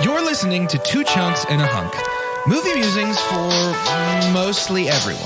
You're listening to Two Chunks and a Hunk. Movie musings for mostly everyone.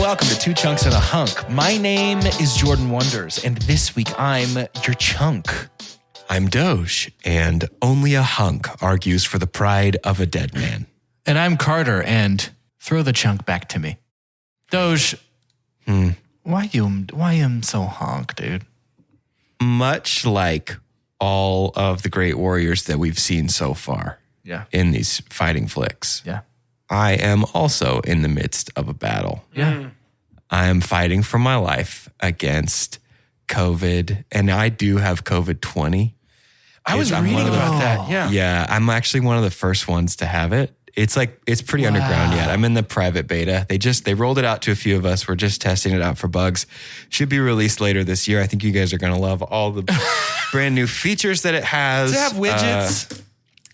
Welcome to Two Chunks and a Hunk. My name is Jordan Wonders, and this week I'm your chunk. I'm Doge, and only a hunk argues for the pride of a dead man. And I'm Carter, and throw the chunk back to me. Doge, why you so hunk, dude? Much like all of the great warriors that we've seen so far in these fighting flicks, I am also in the midst of a battle. I am fighting for my life against COVID, and I do have COVID-20. I was reading about that. Yeah, I'm actually one of the first ones to have it. It's pretty underground yet. I'm in the private beta. They rolled it out to a few of us. We're just testing it out for bugs. Should be released later this year. I think you guys are going to love all the brand new features that it has. Does it have widgets?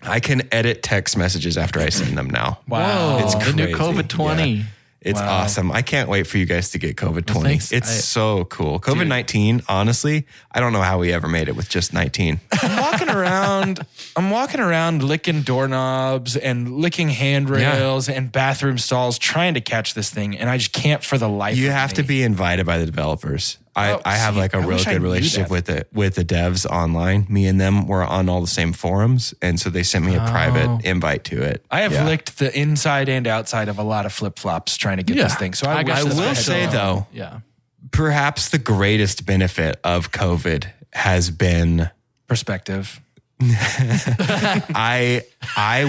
I can edit text messages after I send them now. Wow. It's crazy. The new COVID-20. Yeah. It's awesome. I can't wait for you guys to get COVID-20. Well, it's so cool. COVID-19, honestly, I don't know how we ever made it with just 19. I'm walking around licking doorknobs and licking handrails and bathroom stalls trying to catch this thing, and I just can't for the life of me. You have to be invited by the developers. I have a real good relationship with the devs online. Me and them were on all the same forums, and so they sent me a private invite to it. I have licked the inside and outside of a lot of flip-flops trying to get this thing. So I will say, though, perhaps the greatest benefit of COVID has been perspective. I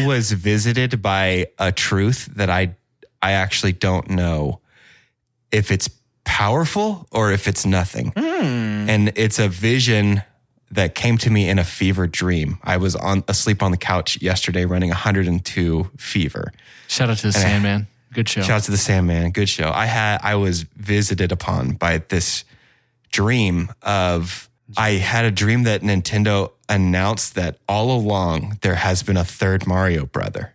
was visited by a truth that I actually don't know if it's powerful or if it's nothing. And it's a vision that came to me in a fever dream. I was asleep on the couch yesterday running 102 fever. Shout out to the Sandman. Good show. Shout out to the Sandman. Good show. I was visited upon by this dream of, I had a dream that Nintendo announced that all along there has been a third Mario brother.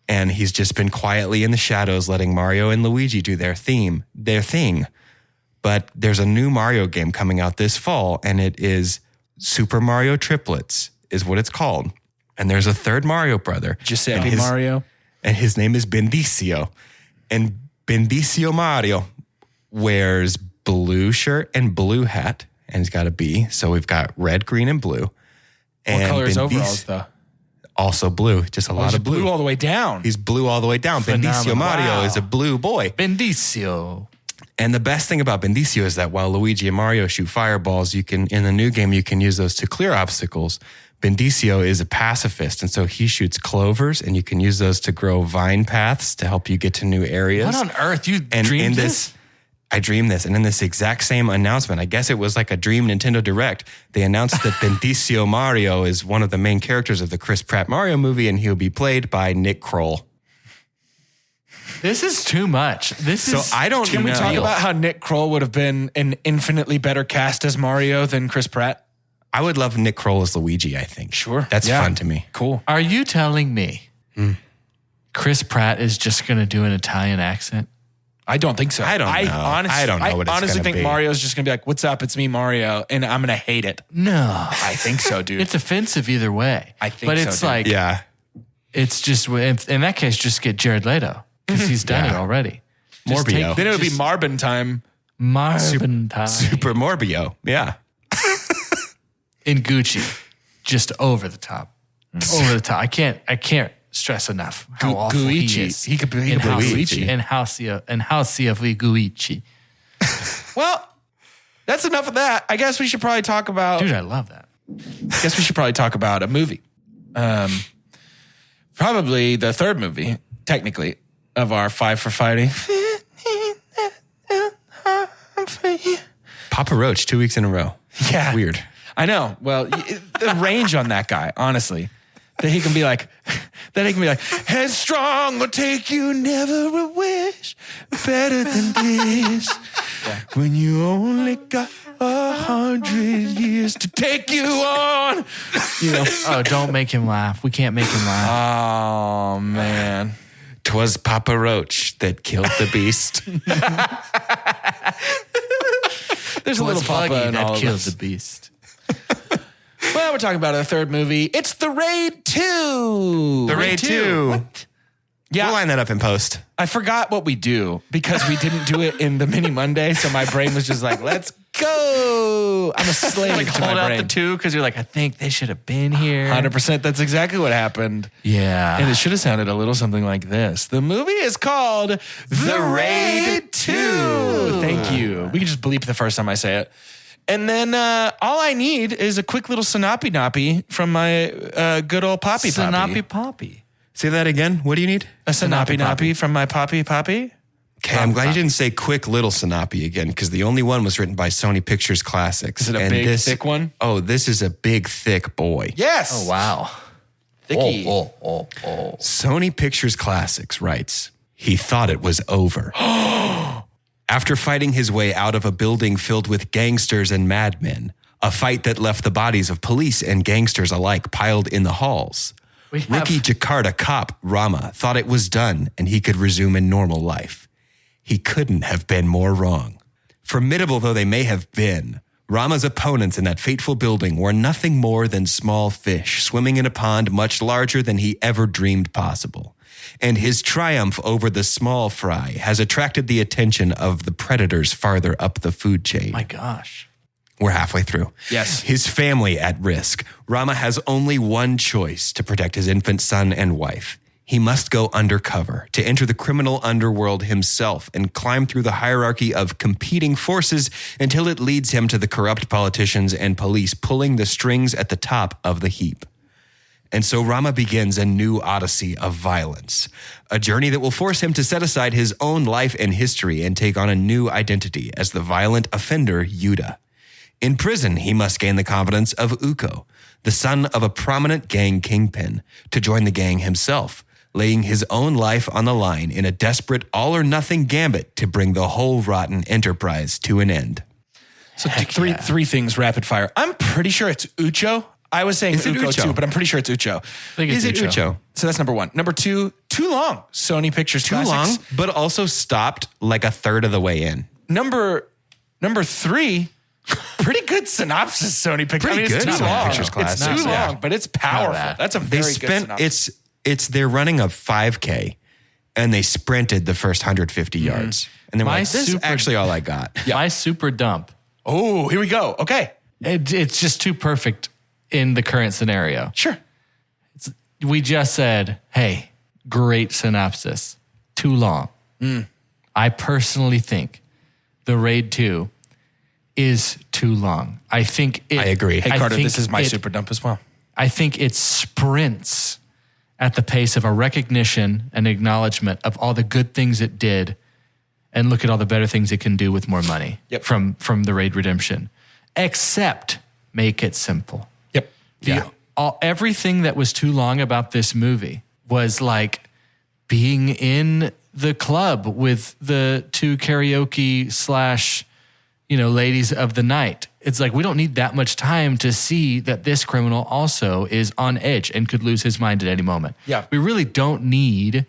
And he's just been quietly in the shadows letting Mario and Luigi do their thing. But there's a new Mario game coming out this fall, and it is Super Mario Triplets is what it's called. And there's a third Mario brother. Giuseppe Mario. And his name is Bendicio. And Bendicio Mario wears blue shirt and blue hat, and he's got a B. So we've got red, green, and blue. What color is overalls, though? Also blue, just a lot of blue. Blue all the way down. He's blue all the way down. Bendicio Mario is a blue boy. Bendicio. And the best thing about Bendicio is that while Luigi and Mario shoot fireballs, in the new game, you can use those to clear obstacles. Bendicio is a pacifist, and so he shoots clovers, and you can use those to grow vine paths to help you get to new areas. What on earth? You dreamed this? I dreamed this, and in this exact same announcement, I guess it was like a dream Nintendo Direct, they announced that Bendicio Mario is one of the main characters of the Chris Pratt Mario movie, and he'll be played by Nick Kroll. This is too much. Can we talk about how Nick Kroll would have been an infinitely better cast as Mario than Chris Pratt? I would love Nick Kroll as Luigi, I think. Sure. That's fun to me. Cool. Are you telling me Chris Pratt is just going to do an Italian accent? I don't think so. I don't know. I don't know what it's honestly think be. Mario's just going to be like, what's up? It's me, Mario. And I'm going to hate it. No. I think so, dude. It's offensive either way. I think so, But it's like, it's just, in that case, just get Jared Leto. Because he's done it already. Morbio. Then it would be Marbin time. Marbin time. Super Morbio. Yeah. In Gucci. Just over the top. Over the top. I can't stress enough how awful he is. He could be Gucci. And House of Gucci. Well, that's enough of that. I guess we should probably talk about... Dude, I love that. I guess we should probably talk about a movie. Probably the third movie, technically, of our Five for Fighting. Papa Roach, 2 weeks in a row. Yeah. Weird. I know. Well, the range on that guy, honestly, that he can be like, Then it can be like, headstrong will take you, never a wish better than this. When you only got 100 years to take you on. You know. Oh, don't make him laugh. We can't make him laugh. Oh, man. 'Twas Papa Roach that killed the beast. There's a little Papa in all that of kills this. the beast. Well, we're talking about a third movie. It's The Raid 2. The Raid 2. What? Yeah. We'll line that up in post. I forgot what we do because we didn't do it in the mini Monday. So my brain was just like, let's go. I'm a slave Like to hold my out brain. the 2 because you're like, I think they should have been here. 100%. That's exactly what happened. Yeah. And it should have sounded a little something like this. The movie is called The Raid 2. Thank you. We can just bleep the first time I say it. And then all I need is a quick little Sinoppy Noppy from my good old Poppy Poppy. Sinoppy Poppy. Say that again. What do you need? A Sinoppy Noppy from my Poppy Poppy. Okay, I'm glad you didn't say quick little Sinoppy again, because the only one was written by Sony Pictures Classics. Is it a big, thick one? Oh, this is a big, thick boy. Yes. Oh, wow. Thicky. Oh. Sony Pictures Classics writes, he thought it was over. After fighting his way out of a building filled with gangsters and madmen, a fight that left the bodies of police and gangsters alike piled in the halls, rookie Jakarta cop Rama thought it was done and he could resume a normal life. He couldn't have been more wrong. Formidable though they may have been, Rama's opponents in that fateful building were nothing more than small fish swimming in a pond much larger than he ever dreamed possible. And his triumph over the small fry has attracted the attention of the predators farther up the food chain. My gosh. We're halfway through. Yes. His family at risk. Rama has only one choice to protect his infant son and wife. He must go undercover to enter the criminal underworld himself and climb through the hierarchy of competing forces until it leads him to the corrupt politicians and police pulling the strings at the top of the heap. And so Rama begins a new odyssey of violence, a journey that will force him to set aside his own life and history and take on a new identity as the violent offender Yuda. In prison, he must gain the confidence of Uko, the son of a prominent gang kingpin, to join the gang himself, laying his own life on the line in a desperate all-or-nothing gambit to bring the whole rotten enterprise to an end. So three things rapid fire. I'm pretty sure it's Ucho. I was saying Uko too, but I'm pretty sure it's Ucho. Is it Ucho? So that's number one. Number two, too long. Sony Pictures Too Classics. long, but also stopped like a third of the way in. Number three, pretty good synopsis, Sony Pictures. Pretty good it's too Sony long. Pictures Classics. It's too Yeah. long, but it's powerful. bad. That's a very good synopsis. They're running a 5K and they sprinted the first 150 yards. And they're My like, this is super- actually all I got. My super dump. Oh, here we go. Okay. It's just too perfect in the current scenario. Sure. We just said, hey, great synopsis. Too long. I personally think The Raid 2 is too long. I think it... I agree. Hey, Carter, think this is my it- super dump as well. I think it sprints at the pace of a recognition and acknowledgement of all the good things it did, and look at all the better things it can do with more money from the Raid Redemption. Except make it simple. Yep. Everything that was too long about this movie was like being in the club with the two karaoke / ladies of the night. It's like, we don't need that much time to see that this criminal also is on edge and could lose his mind at any moment. Yeah. We really don't need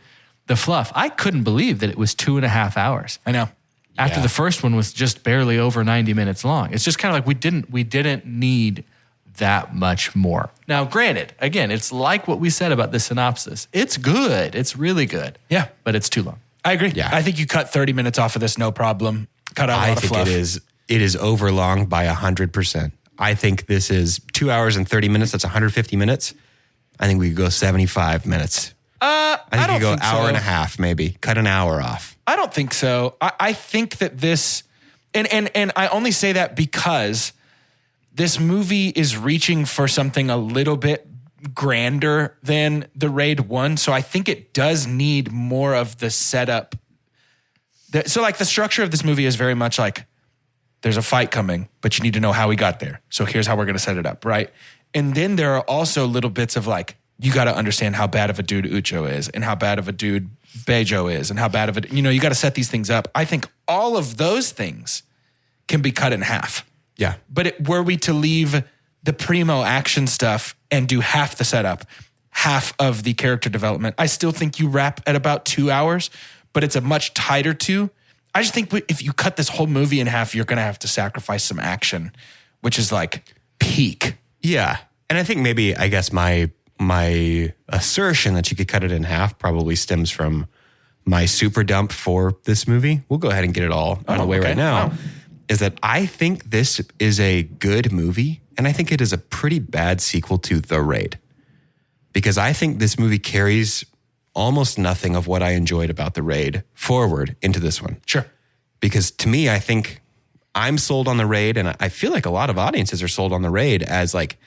the fluff. I couldn't believe that it was 2.5 hours. I know. After Yeah. the first one was just barely over 90 minutes long. It's just kind of like we didn't need that much more. Now, granted, again, it's like what we said about the synopsis. It's good. It's really good. Yeah. But it's too long. I agree. Yeah. I think you cut 30 minutes off of this, no problem. Cut out a I lot of think fluff. it is overlong by 100%. I think this is 2 hours and 30 minutes. That's 150 minutes. I think we could go 75 minutes. I think don't we go think hour so. and a half, maybe. Cut an hour off. I don't think so. I think that this, and I only say that because this movie is reaching for something a little bit grander than the Raid 1. So I think it does need more of the setup. So like the structure of this movie is very much like, there's a fight coming, but you need to know how we got there. So here's how we're going to set it up, right? And then there are also little bits of like, you got to understand how bad of a dude Ucho is and how bad of a dude Bejo is and how bad of a, you got to set these things up. I think all of those things can be cut in half. Yeah. But were we to leave the primo action stuff and do half the setup, half of the character development, I still think you wrap at about 2 hours, but it's a much tighter 2. I just think if you cut this whole movie in half, you're going to have to sacrifice some action, which is like peak. Yeah. And I think maybe, I guess my assertion that you could cut it in half probably stems from my super dump for this movie. We'll go ahead and get it all out of the way right now. Wow. Is that I think this is a good movie, and I think it is a pretty bad sequel to The Raid. Because I think this movie carries almost nothing of what I enjoyed about The Raid forward into this one. Sure. Because to me, I think I'm sold on The Raid, and I feel like a lot of audiences are sold on The Raid as like,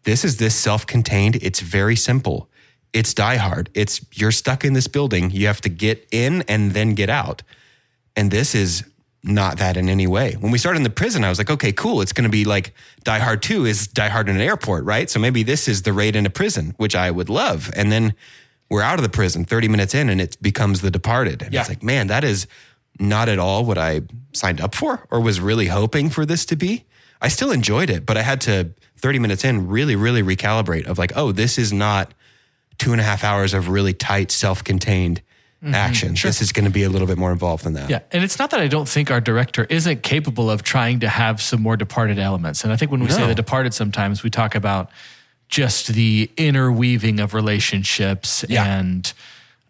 this is this self-contained, it's very simple. It's Die Hard. It's you're stuck in this building, you have to get in and then get out. And this is not that in any way. When we started in the prison, I was like, okay, cool. It's going to be like Die Hard 2 is Die Hard in an airport, right? So maybe this is The Raid in a prison, which I would love. And then we're out of the prison 30 minutes in and it becomes The Departed. And it's like, man, that is not at all what I signed up for or was really hoping for this to be. I still enjoyed it, but I had to 30 minutes in really, really recalibrate of like, oh, this is not 2.5 hours of really tight, self-contained action. Sure. This is going to be a little bit more involved than that. Yeah. And it's not that I don't think our director isn't capable of trying to have some more Departed elements. And I think when we say The Departed, sometimes we talk about just the interweaving of relationships and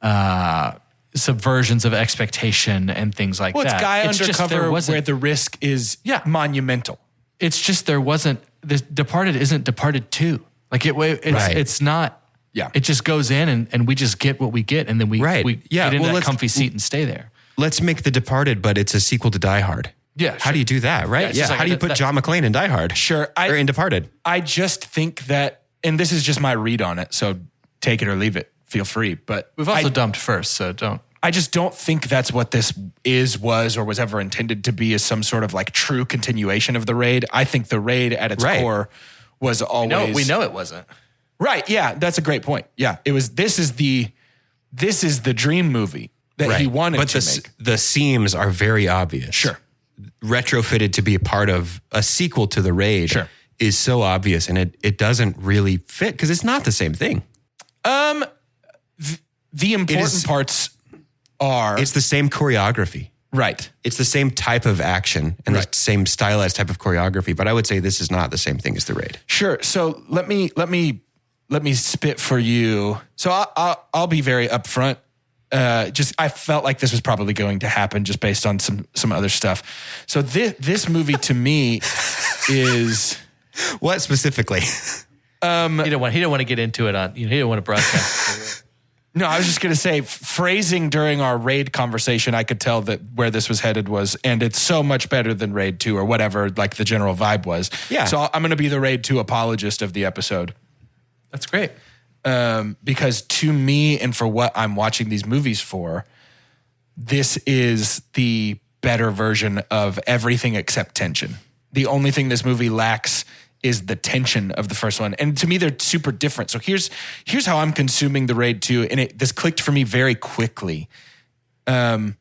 subversions of expectation and things like that. Well, it's Guy Undercover where the risk is monumental. It's just this Departed isn't Departed 2. Like it's not. Yeah. It just goes in and we just get what we get and then we get into that comfy seat and stay there. Let's make The Departed, but it's a sequel to Die Hard. Yeah. Sure. How do you do that, right? Yeah. How do you put John McClane in Die Hard? Sure. Or in Departed? I just think that, and this is just my read on it, so take it or leave it. Feel free. But we've also dumped first, so don't. I just don't think that's what this was or was ever intended to be, as some sort of like true continuation of The Raid. I think The Raid at its core was always. We know it wasn't. Right. Yeah. That's a great point. Yeah. It was, this is the dream movie that he wanted to make. The seams are very obvious. Sure. Retrofitted to be a part of a sequel to The Raid is so obvious, and it doesn't really fit because it's not the same thing. The important parts are. It's the same choreography. Right. It's the same type of action and the same stylized type of choreography, but I would say this is not the same thing as The Raid. Sure. So let me spit for you. So I'll be very upfront. I felt like this was probably going to happen just based on some other stuff. So this movie to me is what specifically? He don't want to get into it on. He don't want to broadcast. No, I was just going to say, phrasing during our Raid conversation, I could tell that where this was headed was, and it's so much better than Raid 2 or whatever, like the general vibe was. Yeah. So I'm going to be the Raid 2 apologist of the episode. That's great. Because to me, and for what I'm watching these movies for, this is the better version of everything except tension. The only thing this movie lacks is the tension of the first one. And to me, they're super different. So here's how I'm consuming The Raid 2. And this clicked for me very quickly. The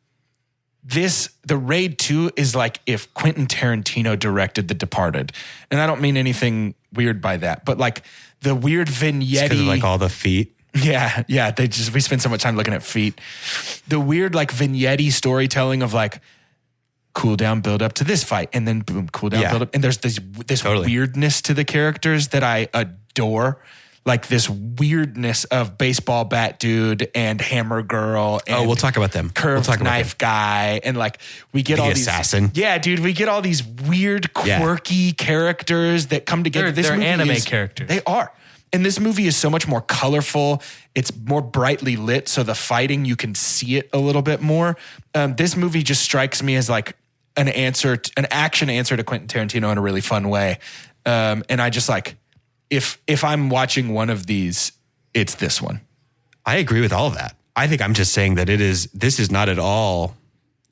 Raid 2 is like if Quentin Tarantino directed The Departed. And I don't mean anything weird by that, but like the weird vignette. Because of like all the feet. Yeah. We spend so much time looking at feet. The weird like vignette storytelling of like, cool down, build up to this fight, and then boom, cool down, build up. And there's this weirdness to the characters that I adore. Like this weirdness of baseball bat dude and hammer girl. And we'll talk about them. Curved knife guy. And like we get all these assassin. Yeah, dude, we get all these weird, quirky characters that come together. They're anime characters. They are. And this movie is so much more colorful. It's more brightly lit. So the fighting, you can see it a little bit more. This movie just strikes me as like an action answer to Quentin Tarantino in a really fun way. And I just like, if I'm watching one of these, it's this one. I agree with all of that. I think I'm just saying that this is not at all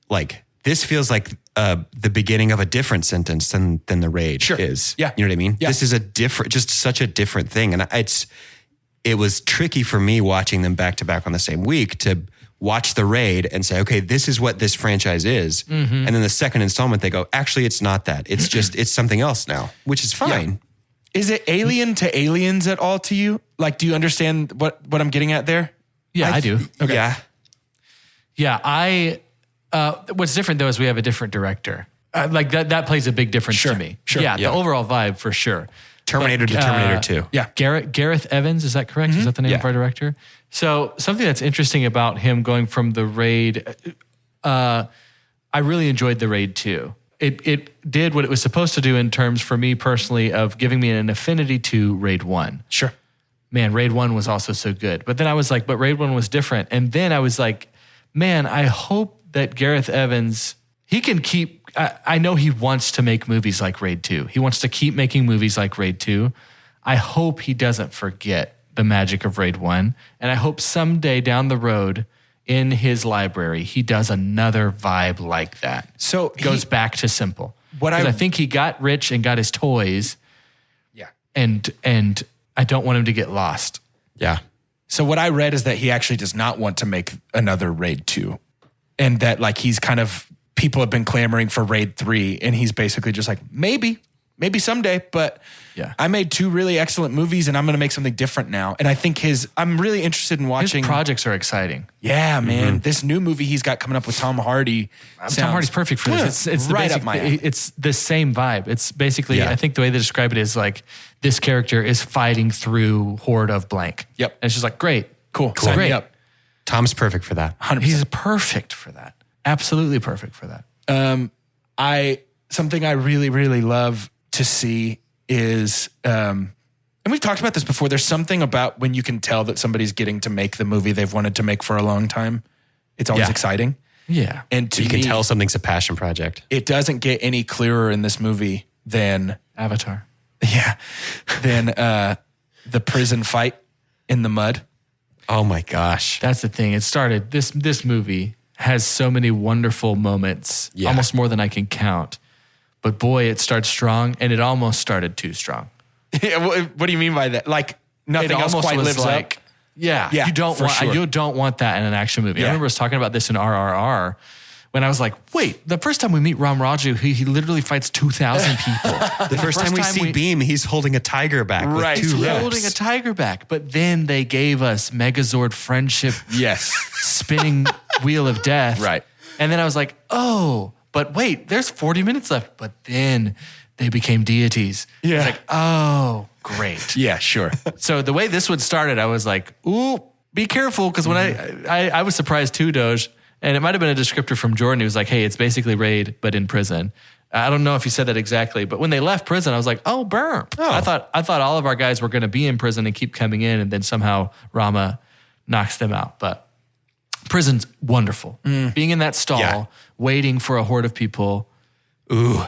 like, this feels like the beginning of a different sentence than The Raid is. Yeah. You know what I mean? Yeah. This is such a different thing. And it was tricky for me watching them back to back on the same week to watch the Raid and say, okay, this is what this franchise is. And then the second installment, they go, actually, it's not that. It's just, it's something else now, which is fine. Yeah. Is it alien to Aliens at all to you? Like, do you understand what I'm getting at there? Yeah, I do. Okay. Yeah. Yeah, what's different though is we have a different director. Like that plays a big difference to me. Sure. Yeah, the overall vibe for sure. Terminator to Terminator 2. Yeah. Gareth Evans, is that correct? Is that the name of our director? So something that's interesting about him going from the Raid, I really enjoyed the Raid 2. It did what it was supposed to do in terms, for me personally, of giving me an affinity to Raid 1. Sure. Man, Raid 1 was also so good. But then I was like, but Raid 1 was different. And then I was like, man, I hope that Gareth Evans, he can keep, I know he wants to make movies like Raid 2. He wants to keep making movies like Raid 2. I hope he doesn't forget the magic of Raid 1. And I hope someday down the road in his library, he does another vibe like that. So goes back to simple. What I think he got rich and got his toys. Yeah. And I don't want him to get lost. Yeah. So what I read is that he actually does not want to make another Raid 2. And that like he's kind of, people have been clamoring for Raid 3 and he's basically just like, maybe someday, but I made 2 really excellent movies and I'm going to make something different now. And I think I'm really interested in watching. His projects are exciting. Yeah, man. This new movie he's got coming up with Tom Hardy. Tom Hardy's perfect for this. It's right up my alley. It's the same vibe. It's basically, I think the way they describe it is like, this character is fighting through horde of blank. Yep. And it's just like, great. Cool. Sign me up. Tom's perfect for that. 100%. He's perfect for that. Absolutely perfect for that. Something I really, really love to see is, and we've talked about this before, there's something about when you can tell that somebody's getting to make the movie they've wanted to make for a long time. It's always exciting. Yeah. And to You can me, tell something's a passion project. it doesn't get any clearer in this movie than Avatar. than the prison fight in the mud. Oh my gosh. That's the thing. It started, this movie has so many wonderful moments, almost more than I can count. But boy, it starts strong, and it almost started too strong. What do you mean by that? Like nothing else quite lives up? Yeah, Yeah, you don't for want sure. you don't want that in an action movie. Yeah. I remember us talking about this in RRR when I was like, wait, the first time we meet Ram Raju, he literally fights 2,000 people. The first time we see Beam, he's holding a tiger back Right. with 2 He's ropes. holding a tiger back. But then they gave us Megazord Friendship Yes. spinning wheel of death. Right. And then I was like, oh, but wait, there's 40 minutes left. But then they became deities. Yeah. It's like, oh, great. Yeah, sure. So the way this one started, I was like, ooh, be careful. Because when I was surprised too, Doge, and it might have been a descriptor from Jordan. He was like, hey, it's basically Raid, but in prison. I don't know if he said that exactly, but when they left prison, I was like, oh, burn. Oh. I thought all of our guys were going to be in prison and keep coming in, and then somehow Rama knocks them out. But prison's wonderful. Being in that stall, waiting for a horde of people. Ooh.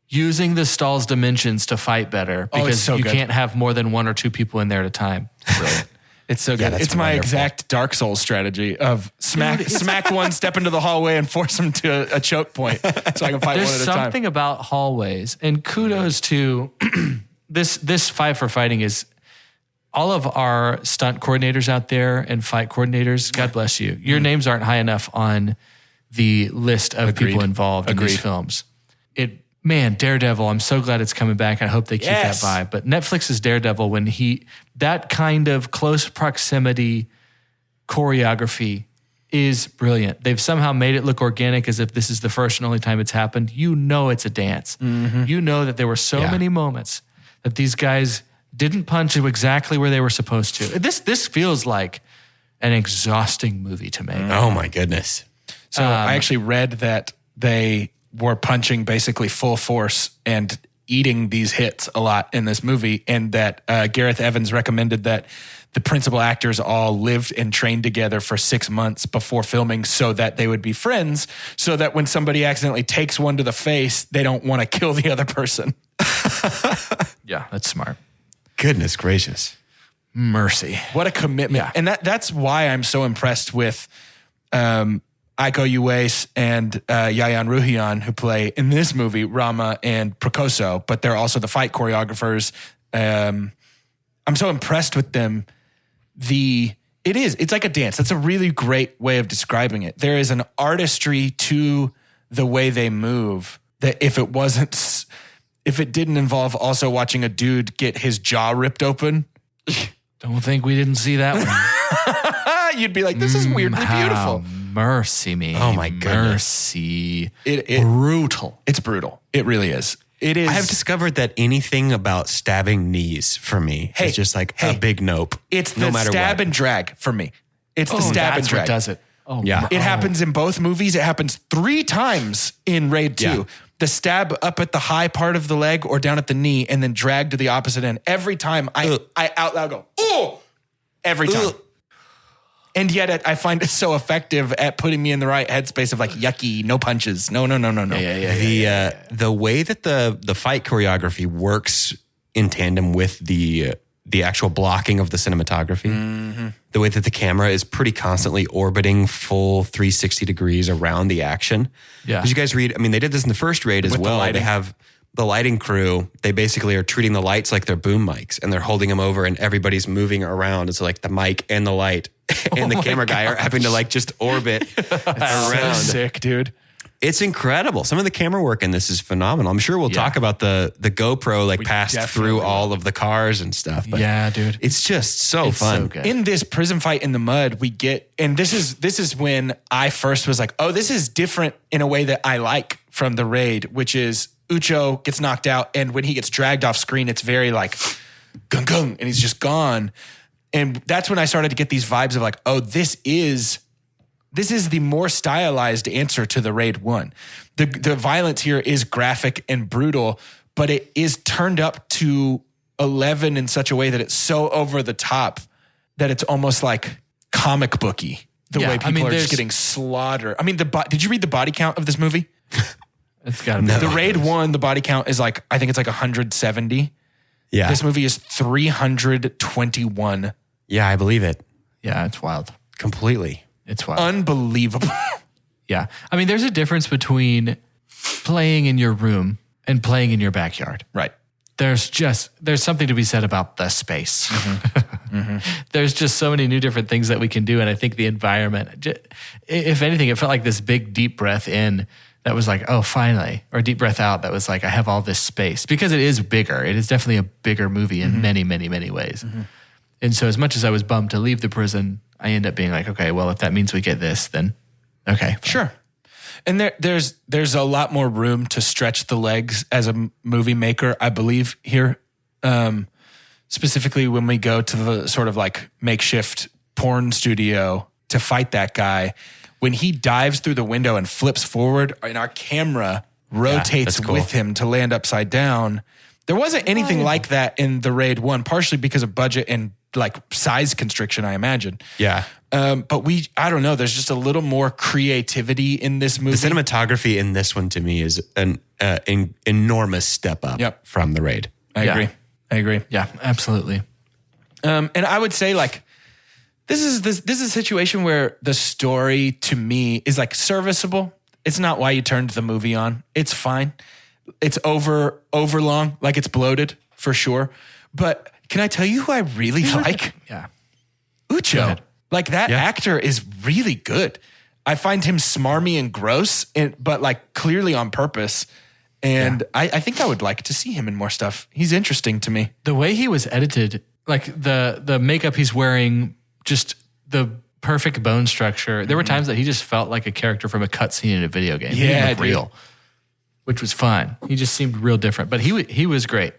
Using the stall's dimensions to fight better because so you good. can't have more than 1 or 2 people in there at a time. Brilliant. It's so good. that's It's my wonderful. exact Dark Souls strategy of smack one, step into the hallway, and force them to a choke point so I can fight There's one at a time. something about hallways, and kudos to this Five for Fighting is all of our stunt coordinators out there and fight coordinators. God bless you. Your names aren't high enough on the list of people involved in these films. Daredevil, I'm so glad it's coming back. I hope they keep Yes. that vibe. But Netflix's Daredevil, when that kind of close proximity choreography is brilliant. They've somehow made it look organic as if this is the first and only time it's happened. You know it's a dance. You know that there were so many moments that these guys didn't punch you exactly where they were supposed to. This feels like an exhausting movie to make. Oh my goodness. So I actually read that they were punching basically full force and eating these hits a lot in this movie, and that Gareth Evans recommended that the principal actors all lived and trained together for 6 months before filming so that they would be friends, so that when somebody accidentally takes one to the face, they don't want to kill the other person. Yeah, that's smart. Goodness gracious. Mercy. What a commitment. Yeah. And that's why I'm so impressed with Aiko Uwais and Yayan Ruhian, who play in this movie Rama and Prakoso, but they're also the fight choreographers. I'm so impressed with them it's like a dance. That's a really great way of describing it. There is an artistry to the way they move that if it didn't involve also watching a dude get his jaw ripped open, Don't think we didn't see that one. you'd be like, this is weirdly beautiful. Mercy me. Oh my goodness. Mercy. Brutal. It's brutal. It really is. It is. I have discovered that anything about stabbing knees for me is just like a big nope. It's no the matter stab what. and drag for me. It's the stab and That's drag. what does it. Oh, Yeah. It happens in both movies. It happens 3 times in Raid 2. Yeah. The stab up at the high part of the leg or down at the knee and then drag to the opposite end. Every time I out loud go, oh, every time. And yet I find it so effective at putting me in the right headspace of like, yucky, no punches. No. The way that the fight choreography works in tandem with the actual blocking of the cinematography, the way that the camera is pretty constantly orbiting full 360 degrees around the action. Yeah. Did you guys read? I mean, they did this in the first Raid as With the well. lighting. They have the lighting crew. They basically are treating the lights like they're boom mics, and they're holding them over, and everybody's moving around. It's like the mic and the light and the camera guy are having to like just orbit around. Sick, dude. It's incredible. Some of the camera work in this is phenomenal. I'm sure we'll talk about the GoPro like passed through all of the cars and stuff. But Yeah, dude. it's just so It's fun. so good. In this prison fight in the mud, we get, and this is when I first was like, oh, this is different in a way that I like from the Raid, which is Ucho gets knocked out, and when he gets dragged off screen, it's very like gung gung, and he's just gone. And that's when I started to get these vibes of like, oh, this is the more stylized answer to the Raid 1. The violence here is graphic and brutal, but it is turned up to 11 in such a way that it's so over the top that it's almost like comic booky. The way people are just getting slaughtered. I mean, did you read the body count of this movie? It's got to be. The Raid 1, the body count is like, I think it's like 170. Yeah. This movie is 321. Yeah, I believe it Yeah, it's wild. completely. It's wild. Unbelievable. Yeah. I mean, there's a difference between playing in your room and playing in your backyard. Right. There's something to be said about the space. There's just so many new different things that we can do. And I think the environment, if anything, it felt like this big, deep breath in that was like, oh, finally, or deep breath out that was like, I have all this space, because it is bigger. It is definitely a bigger movie in many, many, many ways. And so as much as I was bummed to leave the prison, I end up being like, okay, well, if that means we get this, then okay. Fine. Sure. And there's a lot more room to stretch the legs as a movie maker, I believe, here. Specifically when we go to the sort of like makeshift porn studio to fight that guy. When he dives through the window and flips forward and our camera rotates that's cool. with him to land upside down. There wasn't anything like that in the Raid 1, partially because of budget and like size constriction, I imagine. Yeah. But I don't know. There's just a little more creativity in this movie. The cinematography in this one to me is an enormous step up from the Raid. I agree. Yeah, absolutely. And I would say like, this is a situation where the story to me is like serviceable. It's not why you turned the movie on. It's fine. It's over long, like it's bloated for sure. But can I tell you who I really like? Yeah. Ucho. Like that actor is really good. I find him smarmy and gross, but like clearly on purpose. And I think I would like to see him in more stuff. He's interesting to me. The way he was edited, like the makeup he's wearing, just the perfect bone structure. There were times that he just felt like a character from a cutscene in a video game. He didn't look real, which was fine. He just seemed real different, but he was great.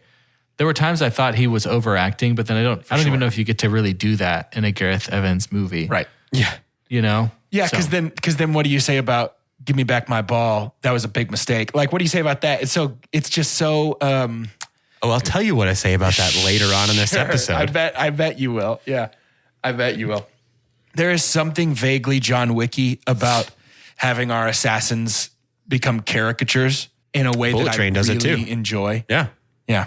There were times I thought he was overacting, but then I don't even know if you get to really do that in a Gareth Evans movie. Right. Yeah. You know? Yeah, So- because then what do you say about give me back my ball? That was a big mistake. Like, what do you say about that? It's just so. Oh, I'll tell you what I say about that later on in this episode. I bet you will. Yeah, I bet you will. There is something vaguely John Wicky about having our assassins become caricatures in a way Bullet that Train I does really it too. enjoy. Yeah. Yeah,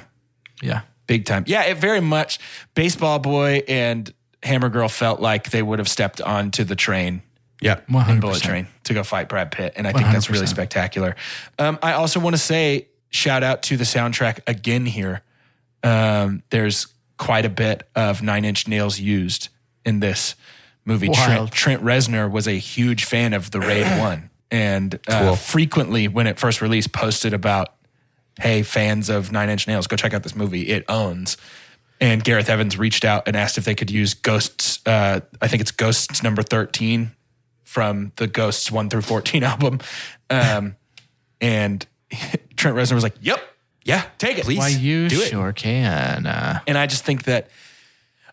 Yeah. big time. Yeah, it very much. Baseball Boy and Hammer Girl felt like they would have stepped onto the train. Yeah. 100%. In Bullet Train to go fight Brad Pitt. And I think that's really 100%. spectacular. I also want to say shout out to the soundtrack again here. There's quite a bit of 9 Inch Nails used in this movie. Wild. Trent Reznor was a huge fan of the Raid 1 and frequently when it first released posted about, hey, fans of Nine Inch Nails, go check out this movie. It owns. And Gareth Evans reached out and asked if they could use Ghosts. I think it's Ghosts number 13 from the Ghosts 1 through 14 album. And Trent Reznor was like, yep, yeah, take it. Please. Why, you do sure can. And I just think that,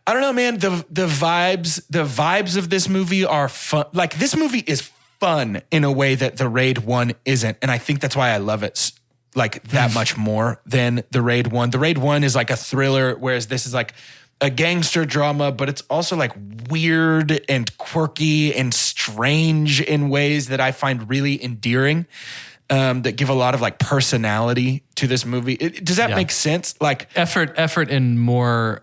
I don't know, man, the vibes of this movie are fun. Like, this movie is fun in a way that the Raid 1 isn't. And I think that's why I love it like that much more than the Raid 1. The Raid 1 is like a thriller, whereas this is like a gangster drama, but it's also like weird and quirky and strange in ways that I find really endearing, that give a lot of like personality to this movie. Does that make sense? Like effort and more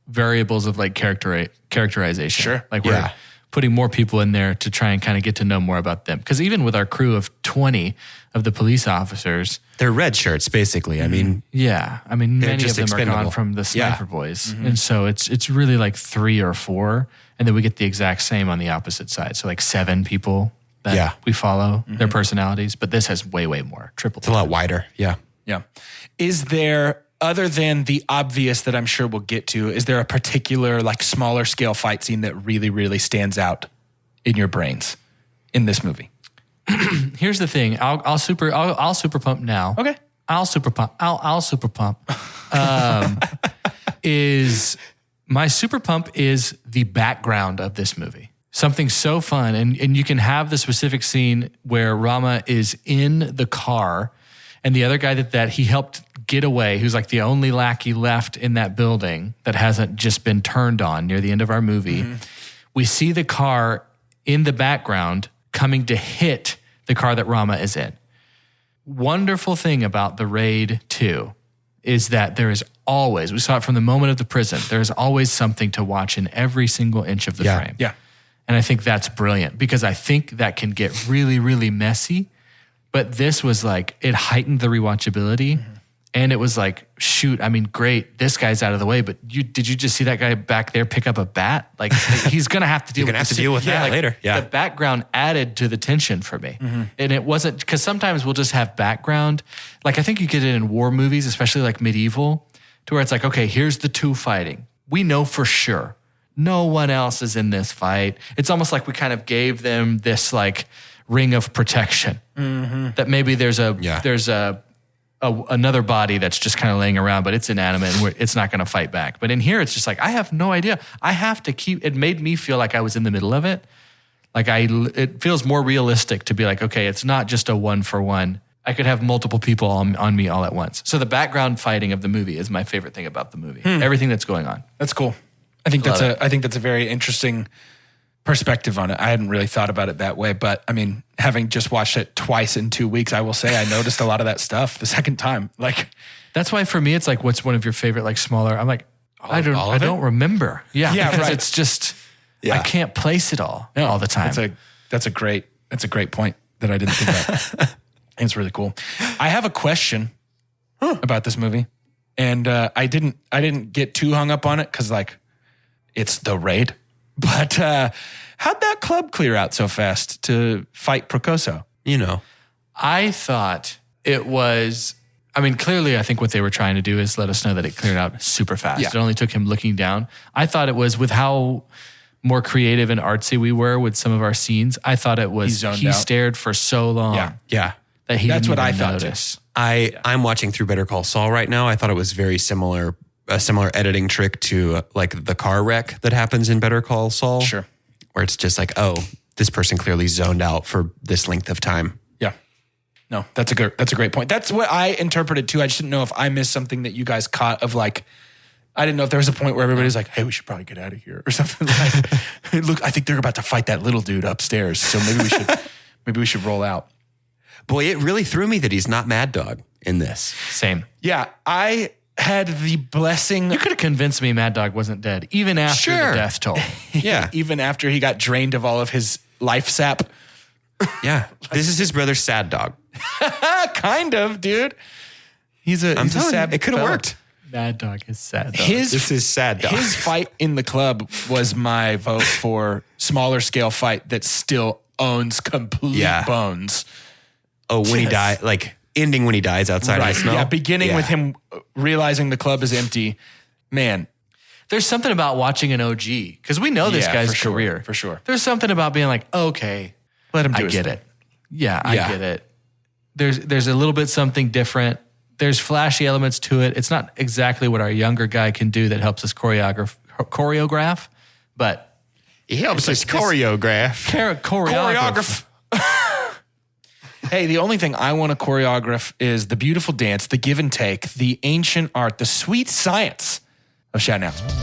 variables of like characterization. Sure. Like we're putting more people in there to try and kind of get to know more about them. Because even with our crew of 20 of the police officers, they're red shirts, basically. I mean, many of them are gone from the Sniper Boys. And so it's really like 3 or 4. And then we get the exact same on the opposite side. So like 7 people that we follow their personalities. But this has way, way more. Triple. It's a lot wider. Yeah. Yeah. Is there, other than the obvious that I'm sure we'll get to, is there a particular like smaller scale fight scene that really, really stands out in your brains in this movie? Here's the thing. I'll super pump now. Okay. I'll super pump. Is my super pump is the background of this movie. Something so fun. And you can have the specific scene where Rama is in the car and the other guy that he helped get away, who's like the only lackey left in that building that hasn't just been turned on near the end of our movie. We see the car in the background coming to hit the car that Rama is in. Wonderful thing about the Raid 2 is that there is always, we saw it from the moment of the prison, there's always something to watch in every single inch of the frame. Yeah. And I think that's brilliant because I think that can get really, really messy. But this was like, it heightened the rewatchability. And it was like, shoot, I mean, great, this guy's out of the way, but did you just see that guy back there pick up a bat? Like, he's going to have to deal with that later. Yeah. The background added to the tension for me. And it wasn't, because sometimes we'll just have background. Like, I think you get it in war movies, especially like medieval, to where it's like, okay, here's the 2 fighting. We know for sure no one else is in this fight. It's almost like we kind of gave them this like ring of protection that maybe there's another body that's just kind of laying around, but it's inanimate and it's not going to fight back. But in here, it's just like, I have no idea. I have to keep, it made me feel like I was in the middle of it. Like it feels more realistic to be like, okay, it's not just a 1-for-1. I could have multiple people on me all at once. So the background fighting of the movie is my favorite thing about the movie. Everything that's going on. That's cool. I think that's a very interesting perspective on it. I hadn't really thought about it that way, but I mean, having just watched it twice in 2 weeks, I will say I noticed a lot of that stuff the second time. Like, that's why for me, it's like, what's one of your favorite, like smaller? I'm like, I don't remember. Yeah. Because right. It's just, I can't place it all the time. That's a great point that I didn't think about. It's really cool. I have a question about this movie, and I didn't get too hung up on it because like it's the Raid. But how'd that club clear out so fast to fight Procoso? I thought it was, I mean, clearly I think what they were trying to do is let us know that it cleared out super fast. Yeah. It only took him looking down. I thought it was with how more creative and artsy we were with some of our scenes. I thought it was he stared for so long. Yeah. That he That's didn't what I even thought notice. Too. I'm watching through Better Call Saul right now. I thought it was very similar, a similar editing trick to like the car wreck that happens in Better Call Saul. Sure. Where it's just like, oh, this person clearly zoned out for this length of time. Yeah. No, that's a great point. That's what I interpreted too. I just didn't know if I missed something that you guys caught of like, I didn't know if there was a point where everybody's like, hey, we should probably get out of here or something like, look, I think they're about to fight that little dude upstairs. So maybe we should roll out. Boy, it really threw me that he's not Mad Dog in this. Same. Yeah. I had the blessing. You could have convinced me Mad Dog wasn't dead, even after the death toll. Yeah. Even after he got drained of all of his life sap. Yeah. This is his brother, Sad Dog. Kind of, dude. He's a sad It could have fella. worked. Mad Dog is sad. Dog. This is sad, dog. His fight in the club was my vote for smaller scale fight that still owns complete bones. Oh, when he died, like ending when he dies outside of the snow. Yeah, beginning with him realizing the club is empty. Man, there's something about watching an OG because we know this guy's career for sure. There's something about being like, okay, let him do I his get thing. it. Yeah, I get it. There's a little bit something different. There's flashy elements to it. It's not exactly what our younger guy can do that helps us choreograph, but he helps us choreograph. Choreograph. Hey, the only thing I want to choreograph is the beautiful dance, the give and take, the ancient art, the sweet science of shout announcements.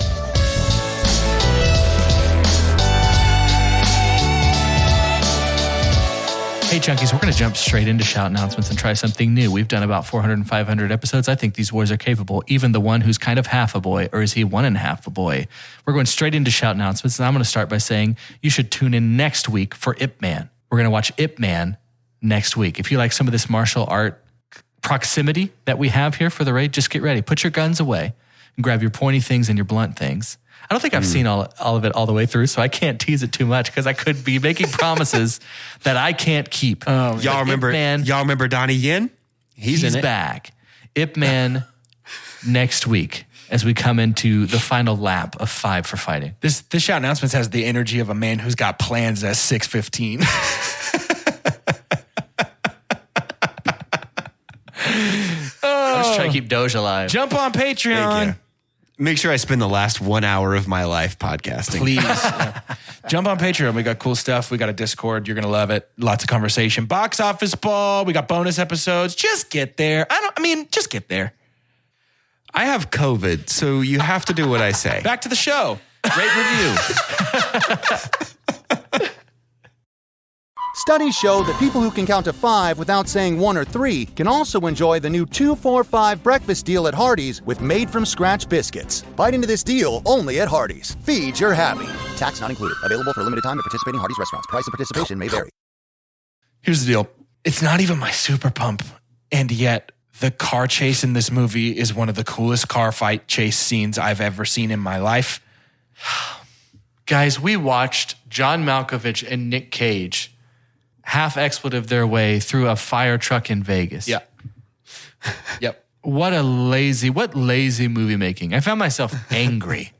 Hey, Chunkies, we're going to jump straight into shout announcements and try something new. We've done about 400 and 500 episodes. I think these boys are capable, even the one who's kind of half a boy, or is he 1.5 a boy? We're going straight into shout announcements, and I'm going to start by saying you should tune in next week for Ip Man. We're going to watch Ip Man next week. If you like some of this martial art proximity that we have here for the raid, just get ready. Put your guns away and grab your pointy things and your blunt things. I don't think I've seen all of it all the way through, so I can't tease it too much because I could be making promises that I can't keep. Y'all remember Donnie Yen? He's in it. back. Ip Man next week as we come into the final lap of 5 for fighting. This shout announcements has the energy of a man who's got plans at 6:15. I'm just trying to keep Doge alive. Jump on Patreon. Make sure I spend the last 1 hour of my life podcasting. Please. Jump on Patreon. We got cool stuff. We got a Discord. You're going to love it. Lots of conversation. Box office ball. We got bonus episodes. Just get there. Just get there. I have COVID, so you have to do what I say. Back to the show. Rate review. Studies show that people who can count to 5 without saying 1 or 3 can also enjoy the new 2 for $5 breakfast deal at Hardee's with made-from-scratch biscuits. Bite into this deal only at Hardee's. Feed your happy. Tax not included. Available for a limited time at participating Hardee's restaurants. Price and participation may vary. Here's the deal. It's not even my super pump, and yet the car chase in this movie is one of the coolest car fight chase scenes I've ever seen in my life. Guys, we watched John Malkovich and Nick Cage half expletive their way through a fire truck in Vegas. Yeah. Yep. What lazy movie making. I found myself angry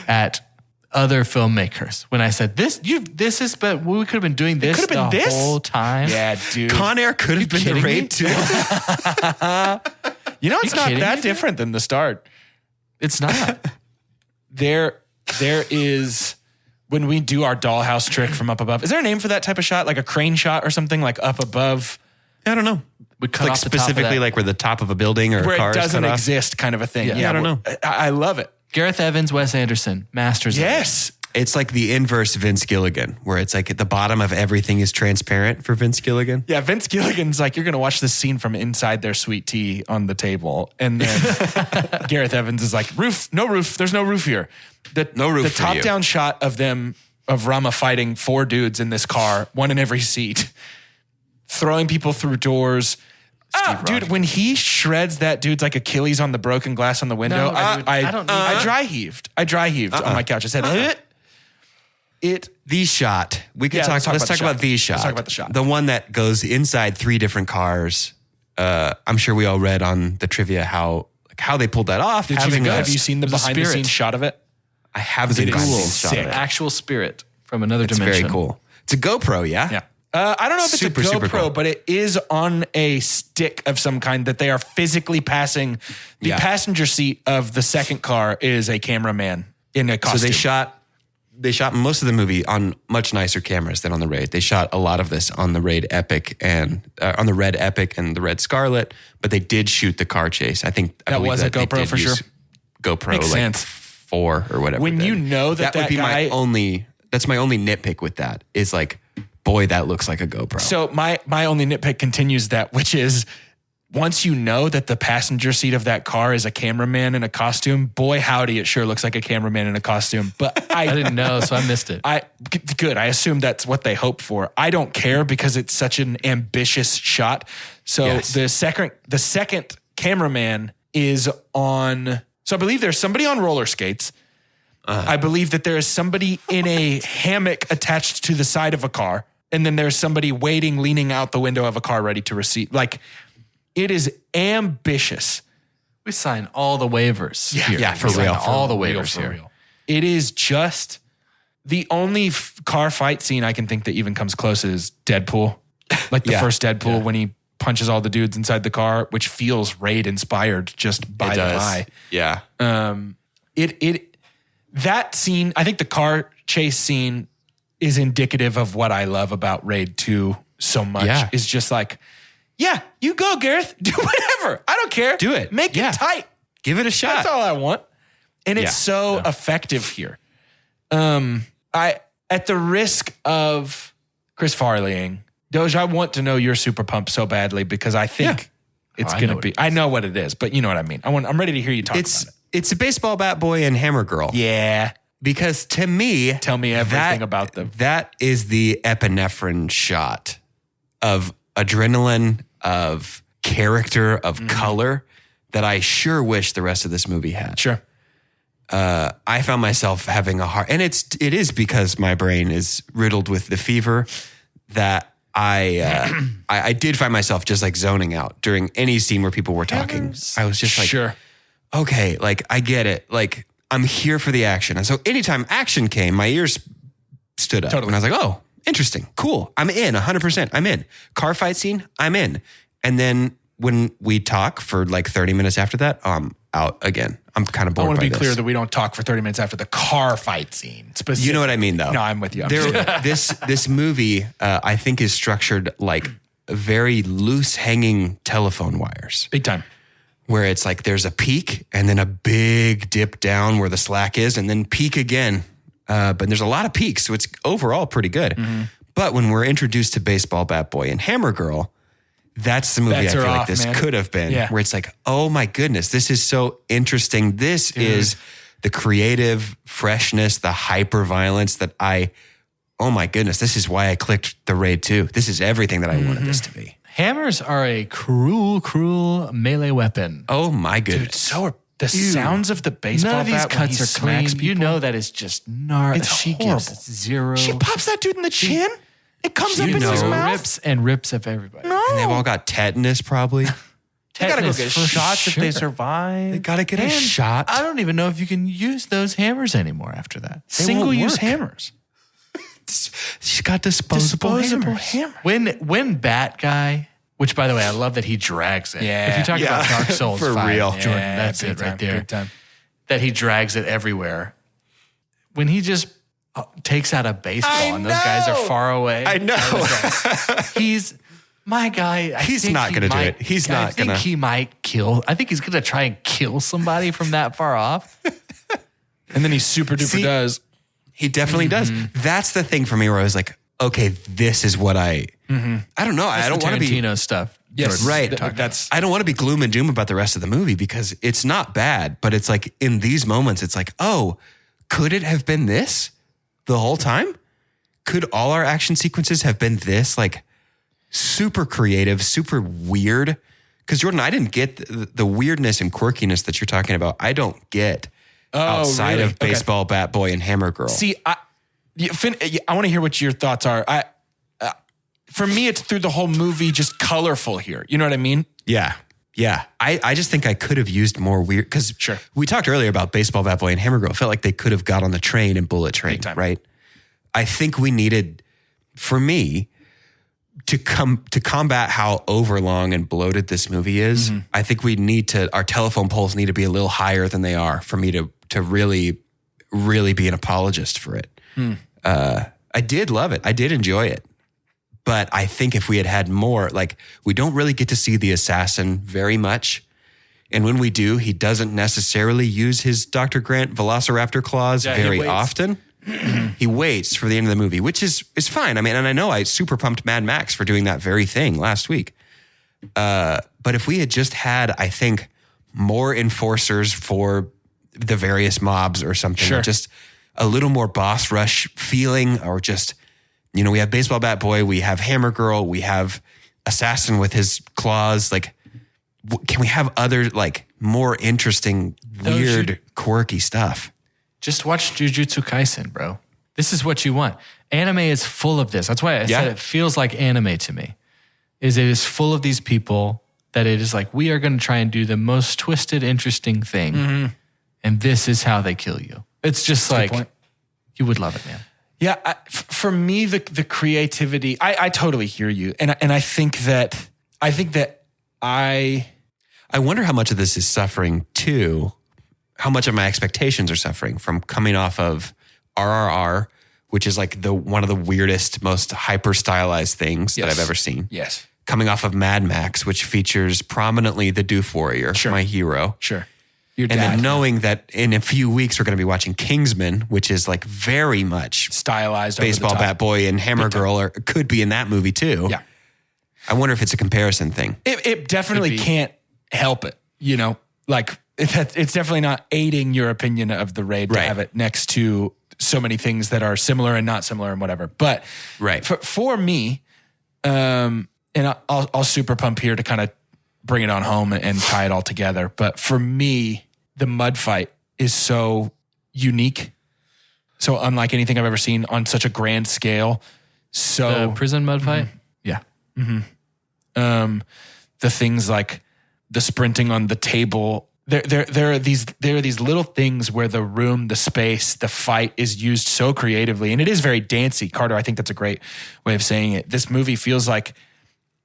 at other filmmakers when I said but we could have been doing this the whole time. Yeah, dude. Con Air could have been the raid too. It's not that different than the start. It's not. There is, when we do our dollhouse trick from up above, is there a name for that type of shot? Like a crane shot or something, like up above? I don't know. We cut like off the top of specifically that. like where the top of a building or Where a car it doesn't is cut exist kind of a thing. Yeah, I don't know. I love it. Gareth Evans, Wes Anderson, masters. Yes. It's like the inverse Vince Gilligan, where it's like at the bottom of everything is transparent for Vince Gilligan. Yeah, Vince Gilligan's like, you're going to watch this scene from inside their sweet tea on the table. And then Gareth Evans is like, no roof. There's no roof here. No roof The for you. top-down shot of Rama fighting 4 dudes in this car, one in every seat, throwing people through doors. Dude, when he shreds that dude's like Achilles on the broken glass on the window, No, dude, I don't need I that. dry heaved. I dry heaved on my couch. I said, The shot. We can Yeah, talk. Let's talk about the shot. Let's talk about the shot. The one that goes inside 3 different cars. I'm sure we all read on the trivia how they pulled that off. have you seen the There's a behind the spirit. scenes shot of it? I have the It is behind-the-scenes sick. shot of it. Actual spirit from another It's dimension. very cool. It's a GoPro, yeah? Yeah. I don't know if it's Super, a super GoPro, cool. but it is on a stick of some kind that they are physically passing. The Yeah. passenger seat of the second car is a cameraman in a costume. So they shot most of the movie on much nicer cameras than on the Raid. They shot a lot of this on the Raid Epic and on the Red Epic and the Red Scarlet, but they did shoot the car chase. I believe was a they GoPro did for use sure. GoPro Makes like sense. 4 or whatever. When then. you know that would be guy- that's my only nitpick with that is like, boy, that looks like a GoPro. So my only nitpick continues that, which is once you know that the passenger seat of that car is a cameraman in a costume, boy, howdy, it sure looks like a cameraman in a costume. But I didn't know, so I missed it. Good. I assume that's what they hope for. I don't care because it's such an ambitious shot. So Yes. the second cameraman is on. So I believe there's somebody on roller skates. I believe that there is somebody in a hammock attached to the side of a car. And then there's somebody waiting, leaning out the window of a car ready to receive. Like, it is ambitious. We sign all the waivers. Here. Yeah, for We sign real. all the For waivers real. here. It is just the only car fight scene I can think that even comes close is Deadpool. Like the first Deadpool when he punches all the dudes inside the car, which feels Raid inspired just by the by. Yeah. That scene, I think the car chase scene is indicative of what I love about Raid 2 so much. Yeah. Is just like, yeah, you go, Gareth. Do whatever. I don't care. Do it. Make Yeah. it tight. Give it a shot. That's all I want. And it's so effective here. At the risk of Chris Farleying, Doge, I want to know your super pump so badly because I think it's going to be. I know what it is, but you know what I mean. I'm ready to hear you talk about it. It's a baseball bat boy and hammer girl. Yeah. Because to me, Tell me everything about them. That is the epinephrine shot of adrenaline, of character, of color that I sure wish the rest of this movie had. Sure. I found myself having a hard, and it is because my brain is riddled with the fever that I did find myself just like zoning out during any scene where people were talking. I was just like, Sure. okay, like I get it. Like I'm here for the action. And so anytime action came, my ears stood up. Totally. And I was like, oh, interesting. Cool. I'm in 100%. I'm in. Car fight scene, I'm in. And then when we talk for like 30 minutes after that, I'm out again. I'm kind of bored I want by to be this. clear that we don't talk for 30 minutes after the car fight scene. You know what I mean, though. No, I'm with you. This movie, I think, is structured like very loose hanging telephone wires, Big time. where it's like there's a peak and then a big dip down where the slack is, and then peak again. But there's a lot of peaks, so it's overall pretty good. But when we're introduced to Baseball Bat Boy and Hammer Girl, that's the movie Bets I are feel like off, this man. could have been, Yeah. where it's like, oh my goodness, this is so interesting. This is the creative freshness, the hyper violence that oh my goodness, this is why I clicked the Raid 2. This is everything that I wanted this to be. Hammers are a cruel, cruel melee weapon. Oh my goodness. Dude, so are the sounds of the baseball None of these bat when he cuts are smacks clean. You people. know that is just gnarly. It's She horrible. gives zero. She pops that dude in the chin. It comes up You in his know. mouth. rips and rips of everybody. No. And they've all got tetanus probably. They gotta go Tetanus get for shots if they sure. survive. They got to get a And shot. I don't even know if you can use those hammers anymore after that. Single-use work. hammers. She's got disposable hammers. When Bat Guy, which by the way, I love that he drags it. Yeah. If you talk Yeah. about Dark Souls For 5, real. Jordan, Yeah, that's big it right time, there. big time. That he drags it everywhere. When he just takes out a baseball and those guys are far away. I know. He's my guy. He's not gonna do it. He's not I think gonna. he might kill. I think he's gonna try and kill somebody from that far off. And then he super duper See, does. He definitely does. That's the thing for me where I was like, okay, this is what I don't know. I don't want to be Tarantino stuff. Yes, Jordan. right. That's I don't want to be gloom and doom about the rest of the movie because it's not bad, but it's like in these moments, it's like, oh, could it have been this the whole time? Could all our action sequences have been this like super creative, super weird? Because Jordan, I didn't get the weirdness and quirkiness that you're talking about. I don't get outside really? of Okay. Baseball Bat Boy and Hammer Girl. See, I want to hear what your thoughts are. For me, it's through the whole movie, just colorful here. You know what I mean? Yeah. Yeah. I just think I could have used more weird because Sure. we talked earlier about Baseball Bat Boy and Hammer Girl. It felt like they could have got on the train and Bullet Train, Big time. right? I think we needed, for me, to combat how overlong and bloated this movie is. I think our telephone poles need to be a little higher than they are for me to really, really be an apologist for it. I did love it. I did enjoy it. But I think if we had more, like we don't really get to see the assassin very much. And when we do, he doesn't necessarily use his Dr. Grant Velociraptor claws Yeah, he very waits. often. He waits for the end of the movie, which is fine. I mean, and I know I super pumped Mad Max for doing that very thing last week. But if we had just had, I think, more enforcers for the various mobs or something, Sure. or just a little more boss rush feeling, or just, we have Baseball Bat Boy, we have Hammer Girl, we have Assassin with his claws. Like, can we have other like more interesting, weird, quirky stuff? Just watch Jujutsu Kaisen, bro. This is what you want. Anime is full of this. That's why I said it feels like anime to me. It is full of these people that it is like, we are going to try and do the most twisted, interesting thing. Mm-hmm. And this is how they kill you. It's just like, you would love it, man. Yeah. For me, the creativity, I totally hear you. And I think that I wonder how much of this is suffering too. How much of my expectations are suffering from coming off of RRR, which is like one of the weirdest, most hyper stylized things that I've ever seen. Yes. Coming off of Mad Max, which features prominently the Doof Warrior, my hero. Sure. And then knowing that in a few weeks we're going to be watching Kingsman, which is like very much stylized, Baseball Bat Boy and Hammer Girl, or could be in that movie too. Yeah. I wonder if it's a comparison thing. It definitely can't help it. You know, like it's definitely not aiding your opinion of The Raid to have it next to so many things that are similar and not similar and whatever. But for me, and I'll super pump here to kind of bring it on home and tie it all together. But for me, the mud fight is so unique, so unlike anything I've ever seen on such a grand scale. So the prison mud fight? Yeah. Mm-hmm. The things like the sprinting on the table. There are these little things where the room, the space, the fight is used so creatively. And it is very dancey. Carter, I think that's a great way of saying it. This movie feels like,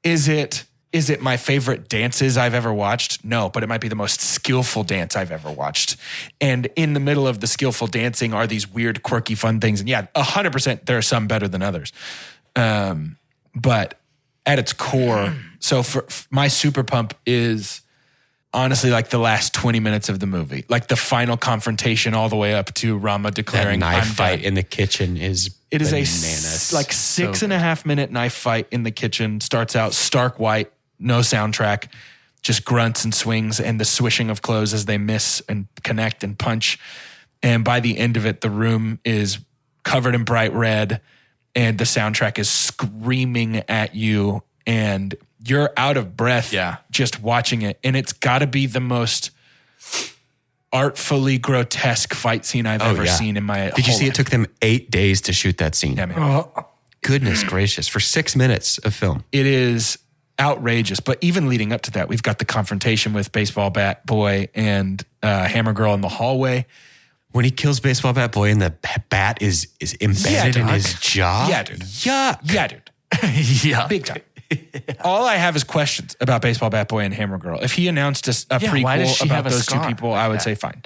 is it my favorite dances I've ever watched? No, but it might be the most skillful dance I've ever watched. And in the middle of the skillful dancing are these weird, quirky, fun things. And yeah, 100% there are some better than others. But at its core, so for my super pump is honestly like the last 20 minutes of the movie, like the final confrontation all the way up to Rama declaring, that knife I'm fight done. in the kitchen is It is bananas. a like 6.5 minute knife fight in the kitchen. Starts out stark white, no soundtrack, just grunts and swings and the swishing of clothes as they miss and connect and punch. And by the end of it, the room is covered in bright red and the soundtrack is screaming at you and you're out of breath just watching it. And it's got to be the most artfully grotesque fight scene I've ever seen in my Did you see life. it took them 8 days to shoot that scene? Yeah, man. Goodness gracious. For 6 minutes of film. It is outrageous. But even leading up to that, we've got the confrontation with Baseball Bat Boy and Hammer Girl in the hallway. When he kills Baseball Bat Boy and the bat is embedded in his jaw. Yeah, dude. Yuck. Yeah, dude. Yeah. Big time. All I have is questions about Baseball Bat Boy and Hammer Girl. If he announced a why does prequel she about have a those two scar people, like I would that? say fine.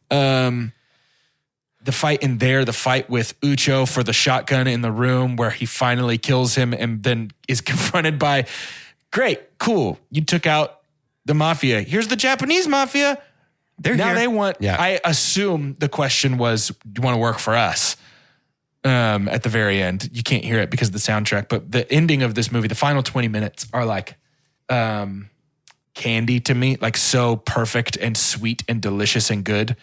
The fight in there, the fight with Ucho for the shotgun in the room where he finally kills him and then is confronted by, great, cool, you took out the mafia. Here's the Japanese mafia. They want, I assume the question was, do you want to work for us? At the very end, you can't hear it because of the soundtrack, but the ending of this movie, the final 20 minutes are like candy to me, like so perfect and sweet and delicious and good.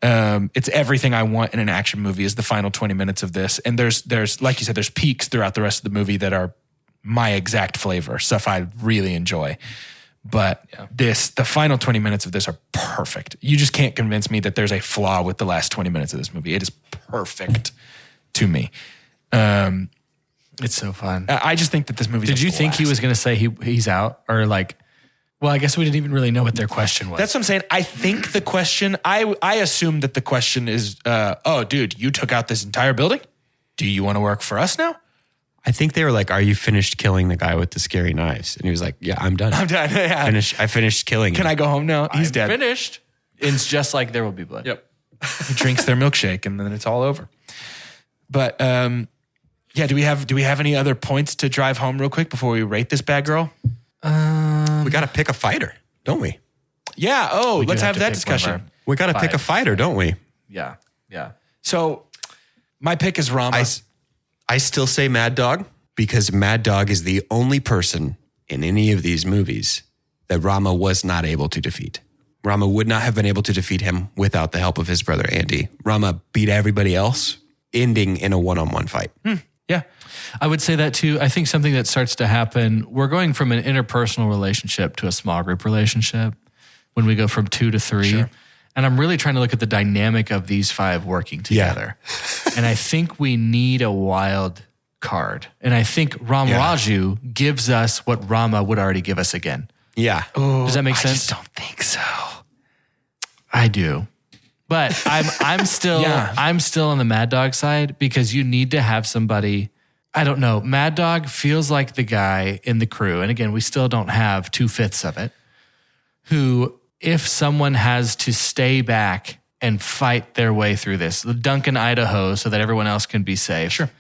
It's everything I want in an action movie is the final 20 minutes of this. And there's like you said, there's peaks throughout the rest of the movie that are my exact flavor, stuff I really enjoy. But the final 20 minutes of this are perfect. You just can't convince me that there's a flaw with the last 20 minutes of this movie. It is perfect to me. It's so fun. I just think that this movie. Did you think he was going to say he's out or like? Well, I guess we didn't even really know what their question was. That's what I'm saying. I think the question. I assume that the question is, "Oh, dude, you took out this entire building. Do you want to work for us now?" I think they were like, "Are you finished killing the guy with the scary knives?" And he was like, "Yeah, I'm done. I'm done. Yeah. I finished killing him. Can I go home now? He's dead. Finished. It's just like There Will Be Blood. Yep. He drinks their milkshake and then it's all over. But do we have any other points to drive home real quick before we rate this bad girl? We got to pick a fighter, don't we? Yeah. Oh, We do let's have to that pick discussion. one of We got to pick a fighter, don't we? Yeah. So my pick is Rama. I still say Mad Dog because Mad Dog is the only person in any of these movies that Rama was not able to defeat. Rama would not have been able to defeat him without the help of his brother Andy. Rama beat everybody else, ending in a one-on-one fight. Yeah. I would say that too. I think something that starts to happen, we're going from an interpersonal relationship to a small group relationship when we go from 2 to 3. Sure. And I'm really trying to look at the dynamic of these 5 working together. And I think we need a wild card. And I think Ram Raju gives us what Rama would already give us again. Yeah. Does that make I sense? just don't think so. I do. But I'm still I'm still on the Mad Dog side because you need to have somebody. I don't know. Mad Dog feels like the guy in the crew, and again, we still don't have 2/5 of it, who, if someone has to stay back and fight their way through this, the Duncan, Idaho, so that everyone else can be safe. Sure.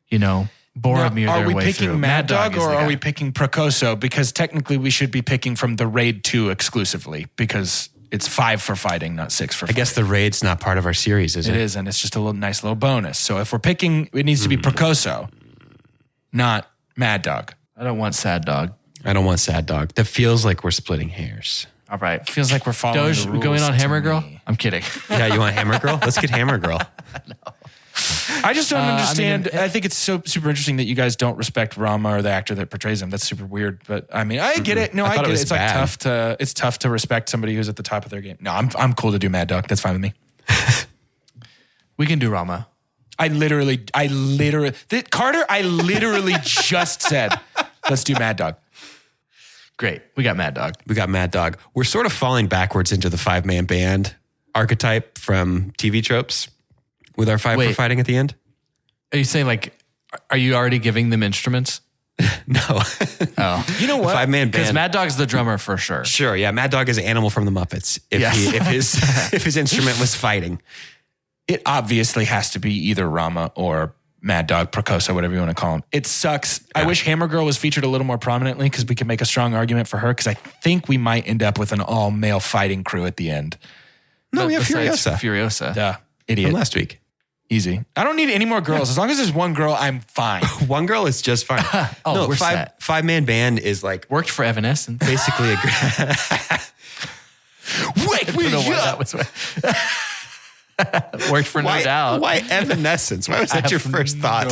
You know, Boromir Now, their are we way picking through. Mad Dog is or the are guy. we picking Prakoso? Because technically we should be picking from the Raid 2 exclusively because it's 5 for fighting, not 6 for I fighting. guess the raid's not part of our series, is it? It is, and it's just a little nice little bonus. So if we're picking, it needs to be Prakoso, not Mad Dog. I don't want Sad Dog. I don't want Sad Dog. That feels like we're splitting hairs. All right. Feels like we're following Doge, the we rules. going on to Hammer Girl? me. I'm kidding. Yeah, you want Hammer Girl? Let's get Hammer Girl. I just don't understand. I I think it's so super interesting that you guys don't respect Rama or the actor that portrays him. That's super weird. But I mean, I get it. No, I thought it get it. was It's like bad. it's tough to respect somebody who's at the top of their game. No, I'm cool to do Mad Dog. That's fine with me. We can do Rama. Carter, I literally just said, let's do Mad Dog. Great. We got Mad Dog. We got Mad Dog. We're sort of falling backwards into the 5-man band archetype from TV tropes with our 5 for Wait. fighting at the end. Are you saying are you already giving them instruments? No. Oh. You know what? 5-man Because band. Mad Dog's the drummer for sure. Sure, yeah. Mad Dog is an animal from the Muppets. Yes. If his instrument was fighting. It obviously has to be either Rama or Mad Dog, Prakoso, whatever you want to call him. It sucks. I wish Hammer Girl was featured a little more prominently because we could make a strong argument for her because I think we might end up with an all-male fighting crew at the end. No, we have Besides Furiosa Furiosa. Duh. from Idiot. last week. Easy. I don't need any more girls. As long as there's one girl, I'm fine. One girl is just fine. Oh, we're set. 5-man band is like Worked for Evanescence. basically a Wake I don't know why that was worked for No Doubt. Why Evanescence? Why was that your first thought?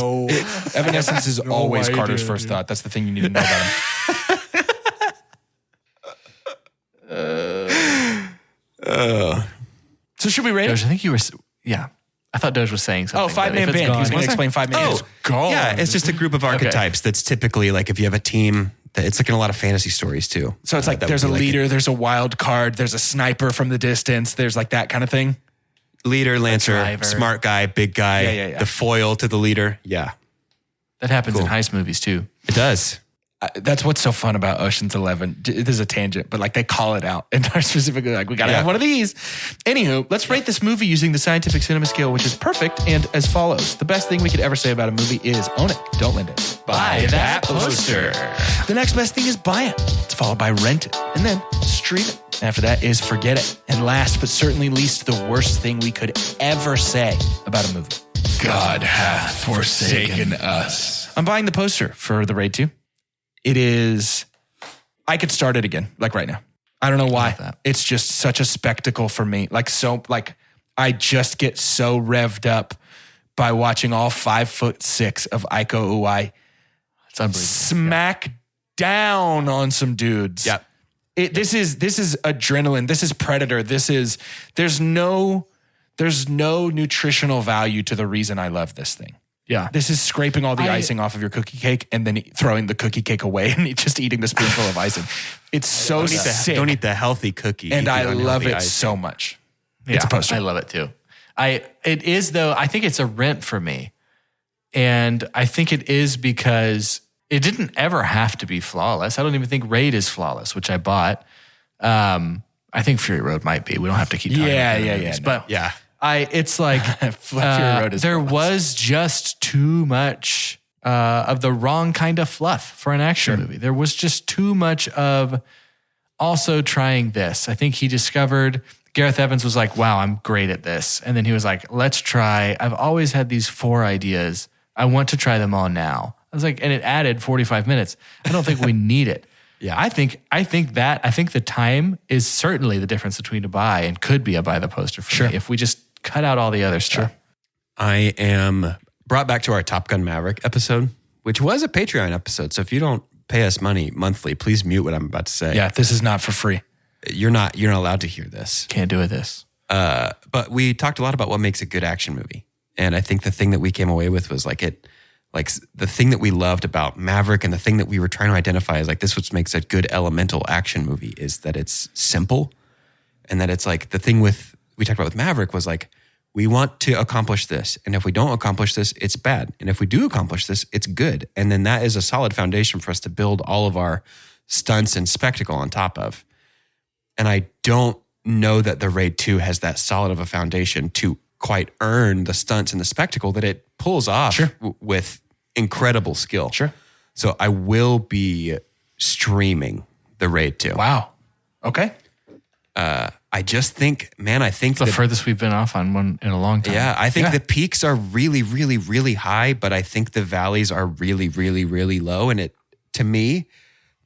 Evanescence is always Carter's first thought. That's the thing you need to know about him. So should we rate Doge, it? I think you were, yeah. I thought Doge was saying something. Oh, 5-man band. He was going to explain 5 man. Oh, yeah. It's just a group of archetypes that's typically like if you have a team, that it's like in a lot of fantasy stories too. So it's like That there's would a be like leader, there's a wild card, there's a sniper from the distance, there's like that kind of thing. leader, lancer, driver. smart guy, big guy, Yeah. the foil to the leader. Yeah, That happens in Cool. heist movies too. it does. That's what's so fun about Ocean's 11. This is a tangent, but like they call it out and are specifically like, we got to have one of these. Anywho, let's rate this movie using the scientific cinema scale, which is perfect and as follows. The best thing we could ever say about a movie is own it, don't lend it. Buy that poster. The next best thing is buy it. It's followed by rent it and then stream it. After that is forget it. And last but certainly least, the worst thing we could ever say about a movie. God hath forsaken us. I'm buying the poster for the Raid 2. It is, I could start it again, like right now. I don't know why. that. It's just such a spectacle for me. I just get so revved up by watching all 5'6" of Iko Uwais It's unbelievable. smack down on some dudes. Yep. This is adrenaline. This is Predator. There's no nutritional value to the reason I love this thing. Yeah. This is scraping all the icing off of your cookie cake and then throwing the cookie cake away and just eating the spoonful of icing. It's so sick. Don't eat the healthy cookie. And Eat I the love unhealthy it icing. so much. Yeah, It's a poster. I love it too. It is though, I think it's a rent for me. And I think it is because it didn't ever have to be flawless. I don't even think Raid is flawless, which I bought. I think Fury Road might be. We don't have to keep talking about the movies, no. But Yeah. Fury it's like Road is there flawless. was just too much of the wrong kind of fluff for an action movie. There was just too much of also trying this. I think he discovered Gareth Evans was like, wow, I'm great at this. And then he was like, let's try. I've always had these 4 ideas. I want to try them all now. I was like, and it added 45 minutes. I don't think we need it. Yeah. I think the time is certainly the difference between a buy and could be a buy the poster for me if we just cut out all the other stuff. I am brought back to our Top Gun Maverick episode, which was a Patreon episode. So if you don't pay us money monthly, please mute what I'm about to say. Yeah, this is not for free. You're not allowed to hear this. Can't do this. But we talked a lot about what makes a good action movie. And I think the thing that we came away with was like the thing that we loved about Maverick and the thing that we were trying to identify is like this what makes a good elemental action movie is that it's simple and that it's like the thing we talked about with Maverick was like, we want to accomplish this. And if we don't accomplish this, it's bad. And if we do accomplish this, it's good. And then that is a solid foundation for us to build all of our stunts and spectacle on top of. And I don't know that the Raid 2 has that solid of a foundation to quite earn the stunts and the spectacle that it pulls off with incredible skill. Sure. So I will be streaming the Raid 2. Wow. Okay. I just think, man, I think It's the furthest we've been off on one in a long time. Yeah, I think the peaks are really, really, really high, but I think the valleys are really, really, really low. And to me,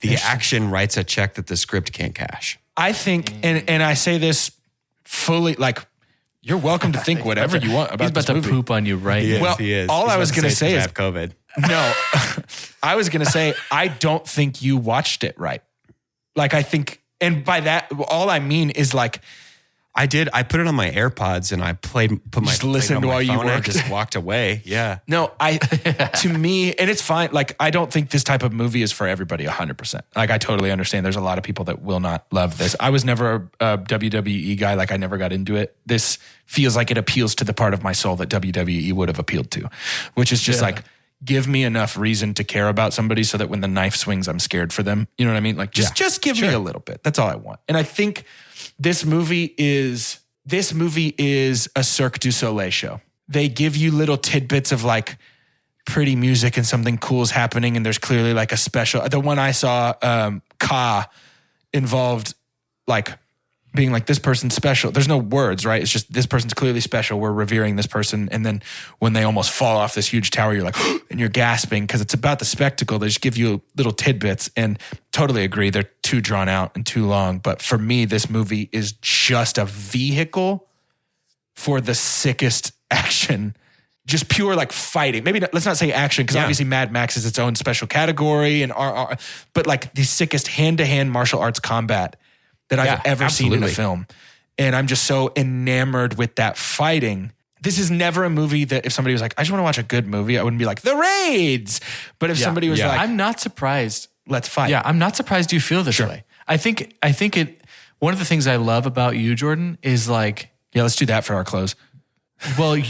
the action writes a check that the script can't cash. I think, and I say this fully, like, you're welcome to think whatever you want about this movie. He's about to poop on you right now. Well, He is. all I was going to say is, COVID. no, I was going to say, I don't think you watched it right. Like, I think, and by that, all I mean is like, I did. I put it on my AirPods and I put my Just listened on my while you phone and I worked. just walked away. Yeah. no, to me, and it's fine. Like, I don't think this type of movie is for everybody 100%. Like, I totally understand. There's a lot of people that will not love this. I was never a WWE guy. Like, I never got into it. This feels like it appeals to the part of my soul that WWE would have appealed to, which is just like, give me enough reason to care about somebody so that when the knife swings, I'm scared for them. You know what I mean? Like, just give me a little bit. That's all I want. And I think this movie is a Cirque du Soleil show. They give you little tidbits of like pretty music and something cool's happening. And there's clearly like a special, the one I saw, Ka involved like being like, this person's special. There's no words, right? It's just, this person's clearly special. We're revering this person. And then when they almost fall off this huge tower, you're like, and you're gasping because it's about the spectacle. They just give you little tidbits, and totally agree. They're too drawn out and too long. But for me, this movie is just a vehicle for the sickest action, just pure like fighting. Maybe let's not say action, because obviously Mad Max is its own special category, and but like the sickest hand-to-hand martial arts combat that I've ever seen in a film. And I'm just so enamored with that fighting. This is never a movie that if somebody was like, I just want to watch a good movie, I wouldn't be like, The Raids. But if somebody was like, I'm not surprised. Let's fight. Yeah, I'm not surprised you feel this way. I think one of the things I love about you, Jordan, is like, yeah, let's do that for our close. Well, I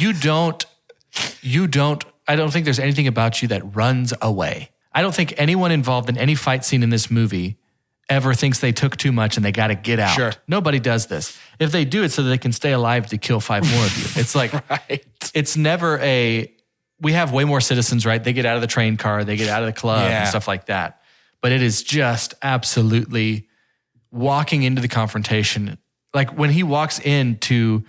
don't think there's anything about you that runs away. I don't think anyone involved in any fight scene in this movie ever thinks they took too much and they got to get out. Sure. Nobody does this. If they do, it's so that they can stay alive to kill 5 more of you. It's like, It's never we have way more citizens, right? They get out of the train car, they get out of the club and stuff like that. But it is just absolutely walking into the confrontation. Like when he walks into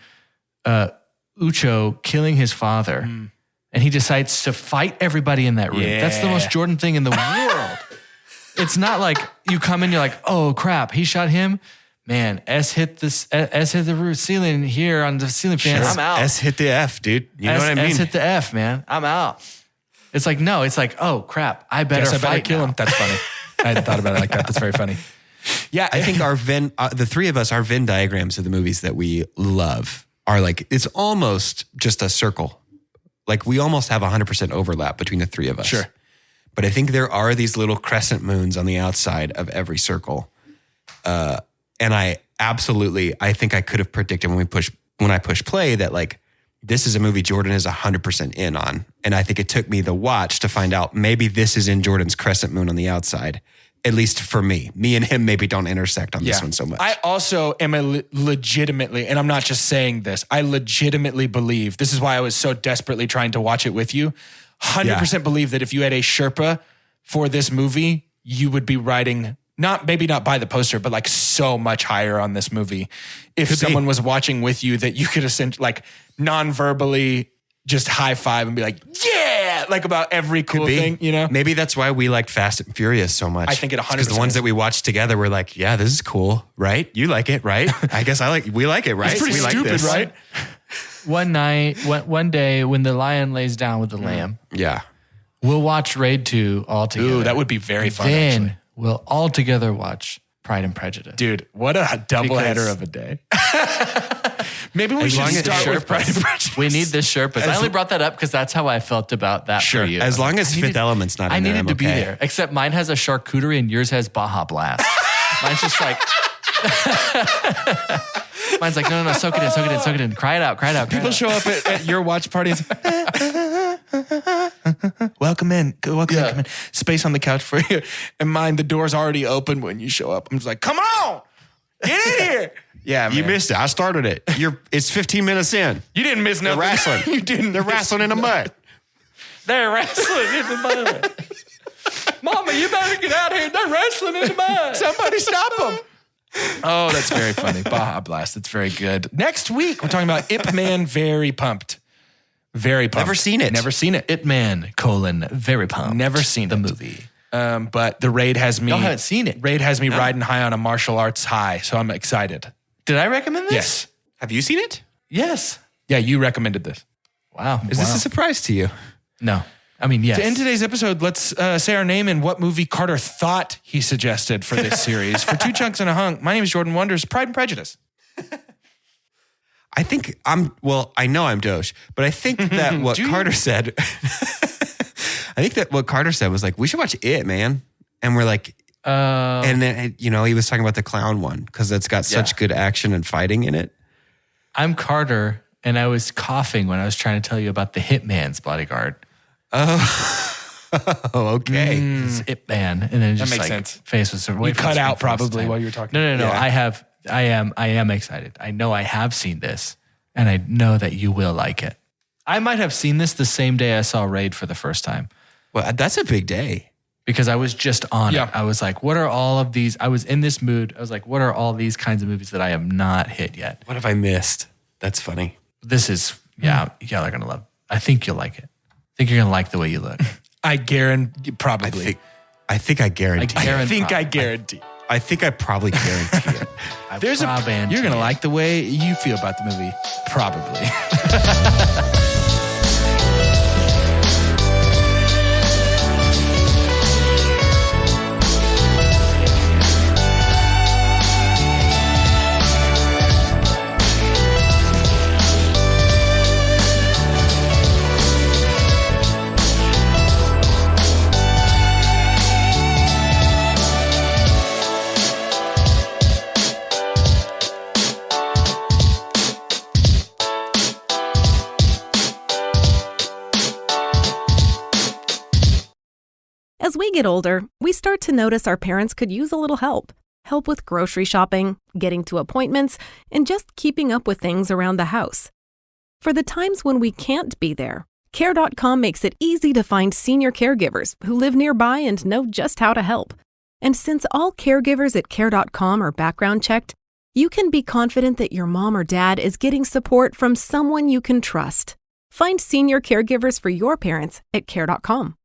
Ucho killing his father and he decides to fight everybody in that room. Yeah. That's the most Jordan thing in the world. It's not like you come in, you're like, oh crap, he shot him. Man, S hit the roof ceiling here on the ceiling fan. I'm out. S hit the F, dude. You know what I mean? S hit the F, man. I'm out. It's like, no, it's like, oh crap, I better fight kill now. him. That's funny. I hadn't thought about it like that. That's very funny. Yeah, I think the three of us, our Venn diagrams of the movies that we love are like, it's almost just a circle. Like we almost have 100% overlap between the three of us. Sure. But I think there are these little crescent moons on the outside of every circle. And I think I could have predicted when I push play that like, this is a movie Jordan is 100% in on. And I think it took me the watch to find out maybe this is in Jordan's crescent moon on the outside. At least for me. Me and him maybe don't intersect on this one so much. I also am legitimately, and I'm not just saying this, I legitimately believe, this is why I was so desperately trying to watch it with you, 100% believe that if you had a Sherpa for this movie, you would be writing, maybe not by the poster, but like so much higher on this movie. If someone was watching with you, that you could essentially like non-verbally just high five and be like, yeah, like about every cool thing, you know? Maybe that's why we liked Fast and Furious so much. I think it 100%. Because the ones that we watched together were like, yeah, this is cool, right? You like it, right? I guess we like it, right? It's pretty we stupid, like this. right? one night, one day when the lion lays down with the lamb, Yeah. we'll watch Raid 2 all together. Ooh, that would be very fun, Then actually. we'll all together watch Pride and Prejudice. Dude, what a doubleheader Because- of a day. Maybe we As should long as start with Sherpas. Pride and Prejudice. We need this Sherpas. I only brought that up because that's how I felt about that Sure. for you. As long as I Fifth needed- Element's not I in there, needed I'm to be okay. there. Except mine has a charcuterie and yours has Baja Blast. Mine's just like... Mine's like, no, soak it in, soak it in, soak it in. Cry it out, cry it out. People show up at your watch parties. Welcome in. Welcome in. Space on the couch for you. And mine, the door's already open when you show up. I'm just like, come on. Get in here. Yeah, man. You missed it. I started it. It's 15 minutes in. You didn't miss They're nothing. wrestling. You didn't. They're wrestling in the mud. They're wrestling in the mud. Mama, you better get out here. They're wrestling in the mud. Somebody stop them. Oh, that's very funny. Baja Blast. That's very good. Next week, we're talking about Ip Man. Very pumped. Very pumped. Never seen it. Never seen it. It Man, very pumped. Never seen the it. movie. But the raid has me. Y'all haven't seen it. Raid has me riding high on a martial arts high, so I'm excited. Did I recommend this? Yes. Have you seen it? Yes. Yeah, you recommended this. Wow. Is this a surprise to you? No. I mean, yes. To end today's episode, let's say our name and what movie Carter thought he suggested for this series. For Two Chunks and a Hunk, my name is Jordan Wonders. Pride and Prejudice. I think I know I'm Doge, but I think that what Carter said, I think that what Carter said was like, we should watch it, man. And we're like, and then, he was talking about the clown one because it's got such good action and fighting in it. I'm Carter, and I was coughing when I was trying to tell you about the Hitman's Bodyguard. Oh, okay. It's Ip Man, and then just makes like sense. face was You cut out probably while you were talking. No. Yeah. I am excited. I know I have seen this, and I know that you will like it. I might have seen this the same day I saw Raid for the first time Well, that's a big day. because I was just on Yeah. it. I was like, what are all of these? I was in this mood. I was like, what are all these kinds of movies that I have not hit yet? What have I missed? That's funny. This is, y'all are going to love it. I think you'll like it. I think you're going to like the way you look. I guarantee, probably. I think I guarantee. I guarantee. I think I probably guarantee it. You're going to like the way you feel about the movie. Probably. As we get older, we start to notice our parents could use a little help. Help with grocery shopping, getting to appointments, and just keeping up with things around the house. For the times when we can't be there, Care.com makes it easy to find senior caregivers who live nearby and know just how to help. And since all caregivers at Care.com are background checked, you can be confident that your mom or dad is getting support from someone you can trust. Find senior caregivers for your parents at Care.com.